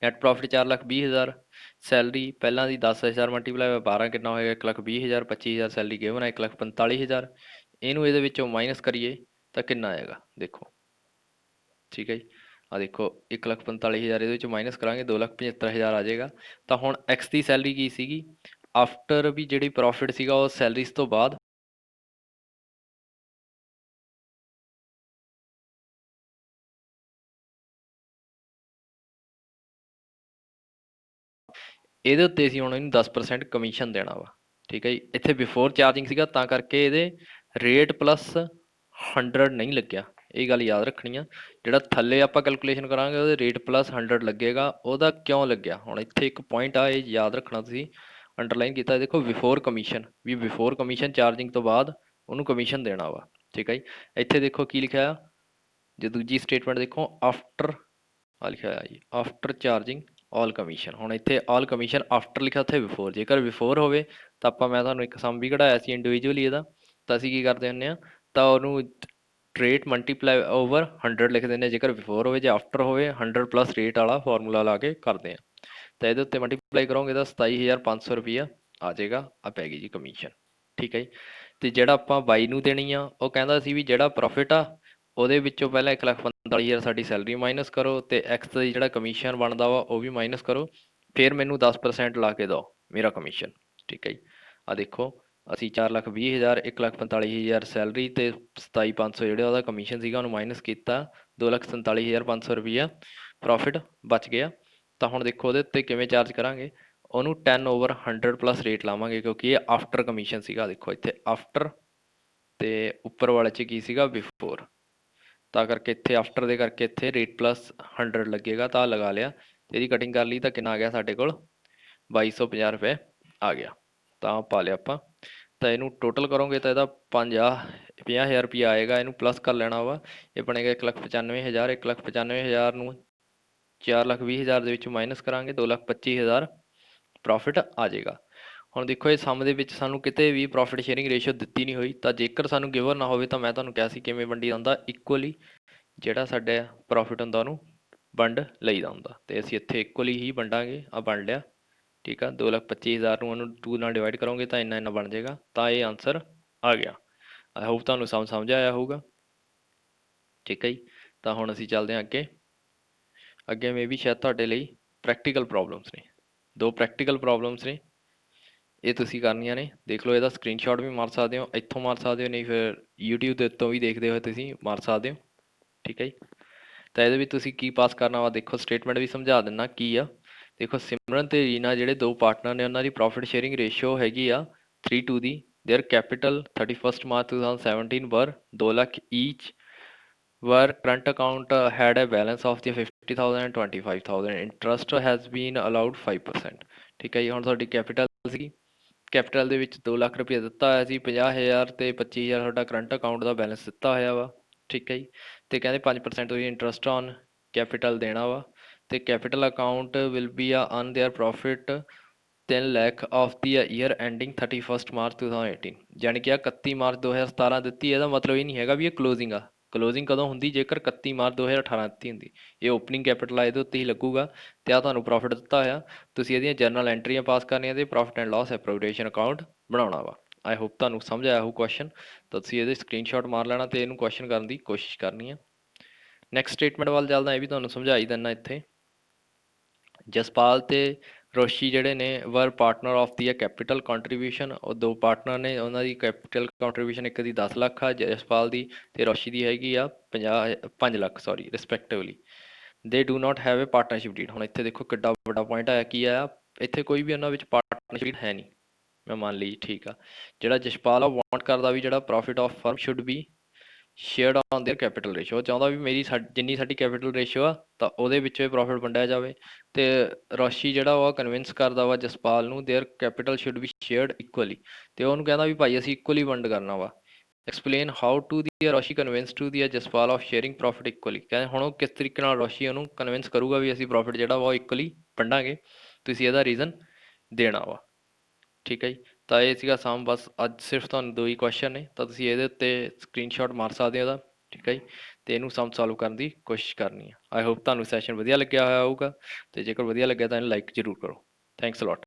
ਨੈਟ ਪ੍ਰੋਫਿਟ 4,20,000, ਸੈਲਰੀ ਪਹਿਲਾਂ ਦੀ 10,000 ਮਲਟੀਪਲਾਈ ਬਾਈ 12 ਕਿੰਨਾ ਹੋਏਗਾ, 1,20,000, 25,000 ਸੈਲਰੀ ਗਿਵਨ ਹੈ, 1,45,000। ਇਹਨੂੰ ਇਹਦੇ ਵਿੱਚੋਂ ਮਾਈਨਸ ਕਰੀਏ ਤਾਂ ਕਿੰਨਾ ਆਏਗਾ, ਦੇਖੋ। ਠੀਕ ਹੈ ਜੀ। ਆਹ ਦੇਖੋ 1,45,000 ਇਹਦੇ ਵਿੱਚੋਂ ਮਾਈਨਸ ਕਰਾਂਗੇ 2,75,000 ਆ ਜਾਏਗਾ। ਤਾਂ ਹੁਣ ਐਕਸ ਦੀ ਸੈਲਰੀ ਕੀ ਸੀਗੀ, ਆਫਟਰ ਵੀ ਜਿਹੜੀ ਪ੍ਰੋਫਿਟ ਸੀਗਾ ਉਹ ਸੈਲਰੀਜ਼ ਤੋਂ ਬਾਅਦ, ਇਹਦੇ ਉੱਤੇ ਅਸੀਂ ਹੁਣ ਇਹਨੂੰ 10% ਕਮਿਸ਼ਨ ਦੇਣਾ ਵਾ। ਠੀਕ ਹੈ ਜੀ। ਇੱਥੇ ਬਿਫੋਰ ਚਾਰਜਿੰਗ ਸੀਗਾ ਤਾਂ ਕਰਕੇ ਇਹਦੇ ਰੇਟ ਪਲੱਸ 100 ਨਹੀਂ ਲੱਗਿਆ, ਇਹ ਗੱਲ ਯਾਦ ਰੱਖਣੀ ਆ। ਜਿਹੜਾ ਥੱਲੇ ਆਪਾਂ ਕੈਲਕੂਲੇਸ਼ਨ ਕਰਾਂਗੇ ਉਹਦੇ ਰੇਟ ਪਲੱਸ 100 ਲੱਗੇਗਾ, ਉਹਦਾ ਕਿਉਂ ਲੱਗਿਆ, ਹੁਣ ਇੱਥੇ ਇੱਕ ਪੁਆਇੰਟ ਆ ਇਹ ਯਾਦ ਰੱਖਣਾ, ਤੁਸੀਂ ਅੰਡਰਲਾਈਨ ਕੀਤਾ, ਦੇਖੋ ਬਿਫੋਰ ਕਮਿਸ਼ਨ, ਵੀ ਬਿਫੋਰ ਕਮਿਸ਼ਨ ਚਾਰਜਿੰਗ ਤੋਂ ਬਾਅਦ ਉਹਨੂੰ ਕਮਿਸ਼ਨ ਦੇਣਾ ਵਾ। ਠੀਕ ਹੈ ਜੀ। ਇੱਥੇ ਦੇਖੋ ਕੀ ਲਿਖਿਆ, ਜੇ ਦੂਜੀ ਸਟੇਟਮੈਂਟ ਦੇਖੋ ਆਫਟਰ, ਆ ਲਿਖਿਆ ਹੋਇਆ ਜੀ ਆਫਟਰ ਚਾਰਜਿੰਗ ਆਲ ਕਮਿਸ਼ਨ। ਹੁਣ ਇੱਥੇ ਆਲ ਕਮਿਸ਼ਨ ਆਫਟਰ ਲਿਖਿਆ, ਉੱਥੇ ਬਿਫੋਰ, ਜੇਕਰ ਬਿਫੋਰ ਹੋਵੇ ਤਾਂ ਮੈਂ ਤੁਹਾਨੂੰ ਇੱਕ ਸਮ ਵੀ ਕਢਾਇਆ ਸੀ ਇੰਡੀਵਿਜੂਅਲੀ ਇਹਦਾ, ਤਾਂ ਅਸੀਂ ਕੀ ਕਰਦੇ ਹੁੰਦੇ ਹਾਂ, ਤਾਂ ਉਹਨੂੰ ਰੇਟ ਮਲਟੀਪਲਾਈ ਓਵਰ 100 ਲਿਖ ਦਿੰਦੇ ਹਾਂ ਜੇਕਰ ਬਿਫੋਰ ਹੋਵੇ, ਜੇ ਆਫਟਰ ਹੋਵੇ 100 ਪਲੱਸ ਰੇਟ ਵਾਲਾ ਫਾਰਮੂਲਾ ਲਾ ਕੇ ਕਰਦੇ ਹਾਂ। ਤਾਂ ਇਹਦੇ ਉੱਤੇ ਮਲਟੀਪਲਾਈ ਕਰੋਗੇ ਤਾਂ 27,500 ਰੁਪਈਆ ਆ ਜਾਏਗਾ, ਆ ਪੈ ਗਈ ਜੀ ਕਮਿਸ਼ਨ। ਠੀਕ ਹੈ ਜੀ। ਅਤੇ ਜਿਹੜਾ ਆਪਾਂ ਬਾਈ ਨੂੰ ਦੇਣੀ ਆ, ਉਹ ਕਹਿੰਦਾ ਸੀ ਵੀ ਜਿਹੜਾ ਪ੍ਰੋਫਿਟ ਆ ਉਹਦੇ ਵਿੱਚੋਂ ਪਹਿਲਾਂ 1,45,000 ਸਾਡੀ ਸੈਲਰੀ ਮਾਈਨਸ ਕਰੋ, ਅਤੇ ਐਕਸ ਦਾ ਜਿਹੜਾ ਕਮਿਸ਼ਨ ਬਣਦਾ ਵਾ ਉਹ ਵੀ ਮਾਈਨਸ ਕਰੋ, ਫਿਰ ਮੈਨੂੰ 10% ਲਾ ਕੇ ਦਿਓ ਮੇਰਾ ਕਮਿਸ਼ਨ। ਠੀਕ ਹੈ ਜੀ। ਆਹ ਦੇਖੋ ਅਸੀਂ 4,20,000, 1,45,000 ਸੈਲਰੀ ਅਤੇ 27,500 ਜਿਹੜਾ ਉਹਦਾ ਕਮਿਸ਼ਨ ਸੀਗਾ ਉਹਨੂੰ ਮਾਈਨਸ ਕੀਤਾ, 2,47,500 ਰੁਪਈਆ ਪ੍ਰੋਫਿਟ ਬਚ ਗਿਆ। ਤਾਂ ਹੁਣ ਦੇਖੋ ਉਹਦੇ ਉੱਤੇ ਕਿਵੇਂ ਚਾਰਜ ਕਰਾਂਗੇ, ਉਹਨੂੰ 10/100 ਪਲੱਸ ਰੇਟ ਲਾਵਾਂਗੇ, ਕਿਉਂਕਿ ਇਹ ਆਫਟਰ ਕਮਿਸ਼ਨ ਸੀਗਾ। ਦੇਖੋ ਇੱਥੇ ਆਫਟਰ, ਅਤੇ ਉੱਪਰ ਵਾਲੇ 'ਚ ਕੀ ਸੀਗਾ, ਬਿਫੋਰ, ਤਾਂ ਕਰਕੇ ਇੱਥੇ ਆਫਟਰ ਦੇ ਕਰਕੇ ਇੱਥੇ ਰੇਟ ਪਲੱਸ 100 ਲੱਗੇਗਾ, ਤਾਂ ਲਗਾ ਲਿਆ, ਅਤੇ ਇਹਦੀ ਕਟਿੰਗ ਕਰ ਲਈ ਤਾਂ ਕਿੰਨਾ ਆ ਗਿਆ ਸਾਡੇ ਕੋਲ, 2,250 ਰੁਪਏ ਆ ਗਿਆ। ਤਾਂ ਪਾ ਲਿਆ ਆਪਾਂ। ਤਾਂ ਇਹਨੂੰ ਟੋਟਲ ਕਰੋਗੇ ਤਾਂ ਇਹਦਾ 50,000 ਰੁਪਈਆ ਆਏਗਾ, ਇਹਨੂੰ ਪਲੱਸ ਕਰ ਲੈਣਾ ਵਾ, ਇਹ ਬਣੇਗਾ 1,95,000, 1,95,000 ਨੂੰ 4,20,000 ਦੇ ਵਿੱਚ ਮਾਈਨਸ ਕਰਾਂਗੇ, 2,25,000 ਪ੍ਰੋਫਿਟ ਆ ਜਾਏਗਾ। ਹੁਣ ਦੇਖੋ ਇਹ ਸਮ ਦੇ ਵਿੱਚ ਸਾਨੂੰ ਕਿਤੇ ਵੀ ਪ੍ਰੋਫਿਟ ਸ਼ੇਅਰਿੰਗ ਰੇਸ਼ੀਓ ਦਿੱਤੀ ਨਹੀਂ ਹੋਈ, ਤਾਂ ਜੇਕਰ ਸਾਨੂੰ ਗਿਵਨ ਨਾ ਹੋਵੇ ਤਾਂ ਮੈਂ ਤੁਹਾਨੂੰ ਕਿਹਾ ਸੀ ਕਿਵੇਂ ਵੰਡੀ ਜਾਂਦਾ, ਇਕੁਅਲੀ ਜਿਹੜਾ ਸਾਡਾ ਪ੍ਰੋਫਿਟ ਹੁੰਦਾ ਉਹਨੂੰ ਵੰਡ ਲਈਦਾ ਹੁੰਦਾ, ਅਤੇ ਅਸੀਂ ਇੱਥੇ ਇਕੁਅਲੀ ਹੀ ਵੰਡਾਂਗੇ, ਆ ਵੰਡ ਲਿਆ। ਠੀਕ ਆ। 2,25,000 ਨੂੰ ਉਹਨੂੰ 2 ਨਾਲ ਡਿਵਾਈਡ ਕਰੋਗੇ ਤਾਂ ਇੰਨਾ ਇੰਨਾ ਬਣ ਜਾਏਗਾ, ਤਾਂ ਇਹ ਆਨਸਰ ਆ ਗਿਆ। ਆਈ ਹੋਪ ਤੁਹਾਨੂੰ ਸਮਝ ਆਇਆ ਹੋਊਗਾ। ਠੀਕ ਹੈ ਜੀ। ਤਾਂ ਹੁਣ ਅਸੀਂ ਚੱਲਦੇ ਹਾਂ ਅੱਗੇ। ਅੱਗੇ ਮੇ ਵੀ ਸ਼ਾਇਦ ਤੁਹਾਡੇ ਲਈ ਪ੍ਰੈਕਟੀਕਲ ਪ੍ਰੋਬਲਮਸ ਨੇ, 2 ਪ੍ਰੈਕਟੀਕਲ ਪ੍ਰੋਬਲਮਸ ਨੇ, ਇਹ ਤੁਸੀਂ ਕਰਨੀਆਂ ਨੇ। ਦੇਖ ਲਓ, ਇਹਦਾ ਸਕਰੀਨਸ਼ਾਟ ਵੀ ਮਾਰ ਸਕਦੇ ਹੋ, ਇੱਥੋਂ ਮਾਰ ਸਕਦੇ ਹੋ, ਨਹੀਂ ਫਿਰ YouTube ਦੇ ਉੱਤੋਂ ਵੀ ਦੇਖਦੇ ਹੋਏ ਤੁਸੀਂ ਮਾਰ ਸਕਦੇ ਹੋ। ਠੀਕ ਹੈ ਜੀ। ਤਾਂ ਇਹਦੇ ਵਿੱਚ ਤੁਸੀਂ ਕੀ ਪਾਸ ਕਰਨਾ ਵਾ, ਦੇਖੋ ਸਟੇਟਮੈਂਟ ਵੀ ਸਮਝਾ ਦਿੰਦਾ ਕੀ ਆ। ਦੇਖੋ, ਸਿਮਰਨ ਤੇ ਰੀਨਾ ਜਿਹੜੇ 2 ਪਾਰਟਨਰ ਨੇ, ਉਹਨਾਂ ਦੀ ਪ੍ਰੋਫਿਟ ਸ਼ੇਅਰਿੰਗ ਰੇਸ਼ੋ ਹੈਗੀ ਆ 3:2 ਦੀ। ਦੇਅਰ ਕੈਪੀਟਲ 31 ਮਾਰਚ 2017 ਵਰ 2 lakh ਈਚ, where current account had a balance of the 50,000 and 25,000, interest has been allowed 5%। ਠੀਕ ਹੈ ਜੀ। ਹੁਣ ਤੁਹਾਡੀ ਕੈਪੀਟਲ ਸੀ, ਕੈਪੀਟਲ ਦੇ ਵਿੱਚ 2 ਲੱਖ ਰੁਪਏ ਦਿੱਤਾ ਹੋਇਆ ਸੀ, 50,000 ਤੇ 25,000 ਤੁਹਾਡਾ ਕਰੰਟ ਅਕਾਊਂਟ ਦਾ ਬੈਲੈਂਸ ਦਿੱਤਾ ਹੋਇਆ ਵਾ। ਠੀਕ ਹੈ ਜੀ। ਤੇ ਕਹਿੰਦੇ 5% ਤੁਸੀਂ ਇੰਟਰਸਟ ਔਨ ਕੈਪੀਟਲ ਦੇਣਾ ਵਾ, ਤੇ capital account will be a on their profit 3 lakh of the year ending 31 March 2018। ਜਾਣੀ ਕਿ 31 ਮਾਰਚ 2017 ਦਿੱਤੀ, ਇਹਦਾ ਮਤਲਬ ਇਹ ਨਹੀਂ ਹੈਗਾ ਵੀ ਇਹ ਕਲੋਜ਼ਿੰਗ ਆ। ਕਲੋਜ਼ਿੰਗ ਕਦੋਂ ਹੁੰਦੀ, ਜੇਕਰ 31 ਮਾਰਚ 2018 ਦਿੱਤੀ ਹੁੰਦੀ। ਇਹ ਓਪਨਿੰਗ ਕੈਪੀਟਲ ਆ, ਇਹਦੇ ਉੱਤੇ ਹੀ ਲੱਗੂਗਾ। ਤੇ ਆ ਤੁਹਾਨੂੰ ਪ੍ਰੋਫਿਟ ਦਿੱਤਾ ਹੋਇਆ, ਤੁਸੀਂ ਇਹਦੀਆਂ ਜਰਨਲ ਐਂਟਰੀਆਂ ਪਾਸ ਕਰਨੀਆਂ ਤੇ ਪ੍ਰੋਫਿਟ ਐਂਡ ਲਾਸ ਐਪਰੋਪ੍ਰੀਏਸ਼ਨ ਅਕਾਊਂਟ ਬਣਾਉਣਾ ਵਾ। ਆਈ ਹੋਪ ਤੁਹਾਨੂੰ ਸਮਝ ਆਇਆ ਹੋਊ ਕੁਐਸਚਨ। ਤਾਂ ਤੁਸੀਂ ਇਹਦੇ ਸਕਰੀਨਸ਼ਾਟ ਮਾਰ ਲੈਣਾ ਤੇ ਇਹਨੂੰ ਕੁਐਸਚਨ ਕਰਨ ਦੀ ਕੋਸ਼ਿਸ਼ ਕਰਨੀ ਆ। ਨੈਕਸਟ ਸਟੇਟਮੈਂਟ ਵੱਲ ਚੱਲਦਾ, ਇਹ ਵੀ ਤੁਹਾਨੂੰ ਸਮਝਾ ਹੀ ਦਿੰਦਾ ਇੱਥੇ। ਜਸਪਾਲ ਤੇ ਰੋਸ਼ੀ ਜਿਹੜੇ ਨੇ ਵਰ partner of the capital contribution. ਉਹ 2 ਪਾਰਟਨਰ ਨੇ, ਉਹਨਾਂ ਦੀ ਕੈਪੀਟਲ ਕੰਟਰੀਬਿਊਸ਼ਨ ਇੱਕ ਦੀ 10 ਲੱਖ ਆ ਜਸਪਾਲ ਦੀ, ਤੇ ਰੋਸ਼ੀ ਦੀ ਹੈਗੀ ਆ 5 lakh sorry respectively. They do not have a partnership deed. ਹੁਣ ਇੱਥੇ ਦੇਖੋ ਕਿੱਡਾ ਵੱਡਾ ਪੁਆਇੰਟ ਆਇਆ, ਕੀ ਆਇਆ ਇੱਥੇ, ਕੋਈ ਵੀ ਉਹਨਾਂ ਵਿੱਚ ਪਾਰਟਨਰਸ਼ਿਪ ਹੈ ਨਹੀਂ। ਮੈਂ ਮੰਨ ਲਈ, ਠੀਕ ਆ। ਜਿਹੜਾ ਜਸਪਾਲ ਆ ਵਾਂਟ ਕਰਦਾ ਵੀ ਜਿਹੜਾ profit of firm should be shared on their capital ratio. ਉਹ ਚਾਹੁੰਦਾ ਵੀ ਮੇਰੀ ਜਿੰਨੀ ਸਾਡੀ ਕੈਪੀਟਲ ਰੇਸ਼ੋ ਆ ਤਾਂ ਉਹਦੇ ਵਿੱਚੋਂ ਇਹ ਪ੍ਰੋਫਿਟ ਵੰਡਿਆ ਜਾਵੇ। ਤੇ ਰੋਸ਼ੀ ਜਿਹੜਾ ਵਾ ਕਨਵਿੰਸ ਕਰਦਾ ਵਾ ਜਸਪਾਲ ਨੂੰ there capital should be shared equally. ਤੇ ਉਹਨੂੰ ਕਹਿੰਦਾ ਵੀ ਭਾਈ ਅਸੀਂ ਇਕੁਅਲੀ ਵੰਡ ਕਰਨਾ ਵਾ। Explain how to the Roshi convince to the Jaspal of sharing profit equally. ਕਹਿੰਦੇ ਹੁਣ ਉਹ ਕਿਸ ਤਰੀਕੇ ਨਾਲ ਰੋਸ਼ੀ ਉਹਨੂੰ ਕਨਵਿੰਸ ਕਰੂਗਾ ਵੀ ਅਸੀਂ ਪ੍ਰੋਫਿਟ ਜਿਹੜਾ ਵਾ ਉਹ ਇਕੁਅਲੀ ਵੰਡਾਂਗੇ, ਤੁਸੀਂ ਇਹਦਾ ਰੀਜ਼ਨ ਦੇਣਾ ਵਾ। ਠੀਕ ਹੈ ਜੀ। ਤਾਂ ਇਹ ਸੀਗਾ ਸਮ, ਬਸ ਅੱਜ ਸਿਰਫ ਤੁਹਾਨੂੰ 2 ਹੀ ਕੁਐਸਚਨ ਨੇ, ਤਾਂ ਤੁਸੀਂ ਇਹਦੇ ਉੱਤੇ ਸਕਰੀਨਸ਼ਾਟ ਮਾਰ ਸਕਦੇ ਹੋ ਉਹਦਾ। ਠੀਕ ਹੈ ਜੀ। ਤੇ ਇਹਨੂੰ ਸਮ ਸੋਲਵ ਕਰਨ ਦੀ ਕੋਸ਼ਿਸ਼ ਕਰਨੀ ਆ। ਆਈ ਹੋਪ ਤੁਹਾਨੂੰ ਸੈਸ਼ਨ ਵਧੀਆ ਲੱਗਿਆ ਹੋਇਆ ਹੋਊਗਾ, ਤੇ ਜੇਕਰ ਵਧੀਆ ਲੱਗਿਆ ਤਾਂ ਇਹਨੂੰ ਲਾਈਕ ਜ਼ਰੂਰ ਕਰੋ। Thanks a lot.